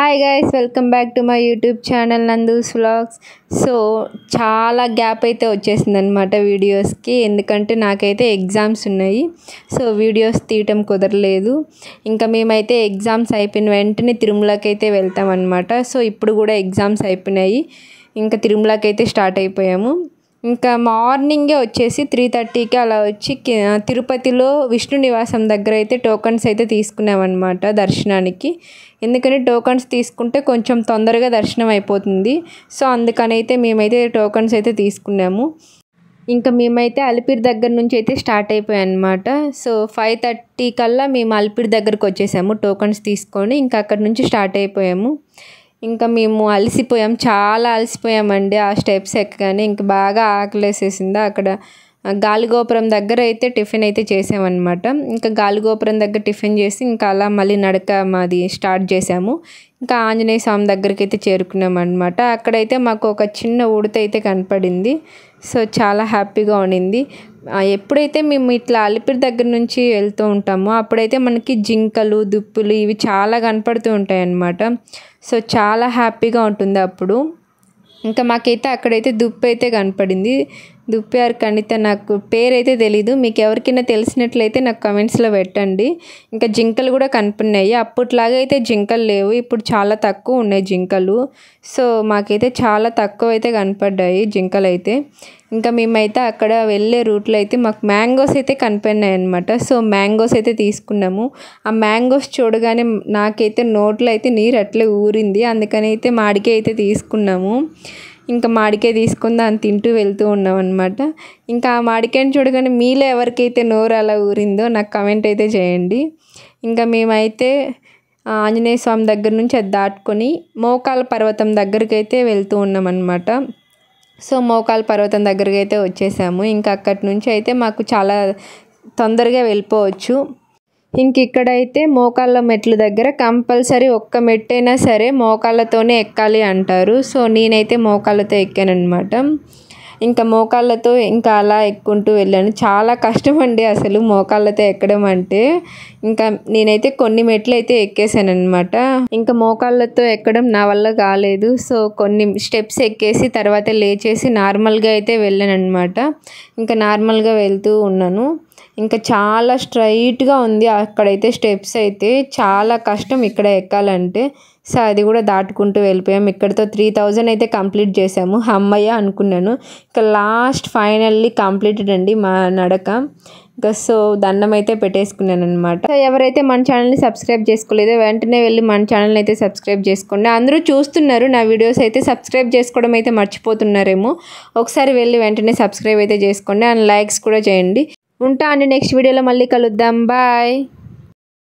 Hi guys, welcome back to my YouTube channel Nandu's vlogs. So చాలా gap అయితే వచ్చేసింది అనమాట వీడియోస్కి, ఎందుకంటే నాకైతే ఎగ్జామ్స్ ఉన్నాయి. సో వీడియోస్ తీయటం కుదరలేదు. ఇంకా మేమైతే ఎగ్జామ్స్ అయిపోయిన వెంటనే తిరుమలకి అయితే వెళ్తామన్నమాట. సో ఇప్పుడు కూడా ఎగ్జామ్స్ అయిపోయినాయి, ఇంకా తిరుమలకి అయితే స్టార్ట్ అయిపోయాము. ఇంకా మార్నింగే వచ్చేసి 3:30కి అలా వచ్చి తిరుపతిలో విష్ణు నివాసం దగ్గర అయితే టోకన్స్ అయితే తీసుకున్నామన్నమాట దర్శనానికి. ఎందుకంటే టోకన్స్ తీసుకుంటే కొంచెం తొందరగా దర్శనం అయిపోతుంది. సో అందుకని అయితే మేమైతే టోకన్స్ అయితే తీసుకున్నాము. ఇంకా మేమైతే అలిపిరి దగ్గర నుంచి అయితే స్టార్ట్ అయిపోయాయి అన్నమాట. సో 5:30 కల్లా మేము అలిపిరి దగ్గరకు వచ్చేసాము టోకన్స్ తీసుకొని. ఇంకా అక్కడ నుంచి స్టార్ట్ అయిపోయాము. ఇంకా మేము అలసిపోయాం, చాలా అలసిపోయామండి ఆ స్టెప్స్ ఎక్కగానే. ఇంకా బాగా ఆకలేసేసింది. అక్కడ గాలిగోపురం దగ్గర అయితే టిఫిన్ అయితే చేసామన్నమాట. ఇంకా గాలిగోపురం దగ్గర టిఫిన్ చేసి ఇంకా అలా మళ్ళీ నడక మాది స్టార్ట్ చేసాము. ఇంకా ఆంజనేయ స్వామి దగ్గరికి అయితే చేరుకున్నాం అనమాట. అక్కడైతే మాకు ఒక చిన్న ఉడత అయితే కనపడింది. సో చాలా హ్యాపీగా ఉండింది. ఎప్పుడైతే మేము ఇట్లా అలిపిరి దగ్గర నుంచి వెళ్తూ ఉంటామో అప్పుడైతే మనకి జింకలు, దుప్పులు ఇవి చాలా కనపడుతూ ఉంటాయి అన్నమాట. సో చాలా హ్యాపీగా ఉంటుంది అప్పుడు. ఇంకా మాకైతే అక్కడైతే దుప్పి అయితే కనపడింది. దుప్పి ఆర్ కణిత, నాకు పేరైతే తెలీదు. మీకు ఎవరికైనా తెలిసినట్లయితే నాకు కమెంట్స్లో పెట్టండి. ఇంకా జింకలు కూడా కనపడినాయి. అప్పట్లాగా అయితే జింకలు లేవు, ఇప్పుడు చాలా తక్కువ ఉన్నాయి జింకలు. సో మాకైతే చాలా తక్కువ అయితే కనపడ్డాయి జింకలు అయితే. ఇంకా మేమైతే అక్కడ వెళ్ళే రూట్లో అయితే మాకు మ్యాంగోస్ అయితే కనిపినాయి అనమాట. సో మ్యాంగోస్ అయితే తీసుకున్నాము. ఆ మ్యాంగోస్ చూడగానే నాకైతే నోట్లో అయితే నీరు అట్లే ఊరింది. అందుకని అయితే మామిడికాయ అయితే తీసుకున్నాము. ఇంకా మామిడికాయ తీసుకుని దాన్ని తింటూ వెళ్తూ ఉన్నాం అనమాట. ఇంకా ఆ మామిడికాయని చూడగానే మీలో ఎవరికైతే నోరు అలా ఊరిందో నాకు కమెంట్ అయితే చేయండి. ఇంకా మేమైతే ఆంజనేయ స్వామి దగ్గర నుంచి అది దాటుకొని మోకాల పర్వతం దగ్గరికి అయితే వెళ్తూ ఉన్నాం అనమాట. సో మోకాల పర్వతం దగ్గరికి అయితే వచ్చేసాము. ఇంకా అక్కడి నుంచి అయితే మాకు చాలా తొందరగా వెళ్ళిపోవచ్చు. ఇంక ఇక్కడైతే మోకాళ్ళ మెట్ల దగ్గర కంపల్సరీ ఒక్క మెట్టైనా సరే మోకాళ్ళతోనే ఎక్కాలి అంటారు. సో నేనైతే మోకాళ్ళతో ఎక్కాను అనమాట. ఇంకా మోకాళ్ళతో ఇంకా అలా ఎక్కుంటూ వెళ్ళాను. చాలా కష్టం అండి అసలు మోకాళ్ళతో ఎక్కడం అంటే. ఇంకా నేనైతే కొన్ని మెట్లు అయితే ఎక్కేసాను అనమాట. ఇంకా మోకాళ్ళతో ఎక్కడం నా వల్ల కాలేదు. సో కొన్ని స్టెప్స్ ఎక్కేసి తర్వాత లేచేసి నార్మల్గా అయితే వెళ్ళాను అనమాట. ఇంకా నార్మల్గా వెళ్తూ ఉన్నాను. ఇంకా చాలా స్ట్రైట్గా ఉంది అక్కడైతే స్టెప్స్ అయితే. చాలా కష్టం ఇక్కడ ఎక్కాలంటే. సో అది కూడా దాటుకుంటూ వెళ్ళిపోయాం. ఇక్కడితో 3000 అయితే కంప్లీట్ చేసాము. అమ్మయ్య అనుకున్నాను. ఇంకా లాస్ట్ ఫైనల్లీ కంప్లీటెడ్ అండి మా నడక. ఇంకా సో దండం అయితే పెట్టేసుకున్నాను అనమాట. సో ఎవరైతే మన ఛానల్ని సబ్స్క్రైబ్ చేసుకోలేదో వెంటనే వెళ్ళి మన ఛానల్ని అయితే సబ్స్క్రైబ్ చేసుకోండి. అందరూ చూస్తున్నారు నా వీడియోస్ అయితే, సబ్స్క్రైబ్ చేసుకోవడం అయితే మర్చిపోతున్నారేమో. ఒకసారి వెళ్ళి వెంటనే సబ్స్క్రైబ్ అయితే చేసుకోండి అండ్ లైక్స్ కూడా చేయండి. ఉంటా అండి, నెక్స్ట్ వీడియోలో మళ్ళీ కలుద్దాం. బాయ్.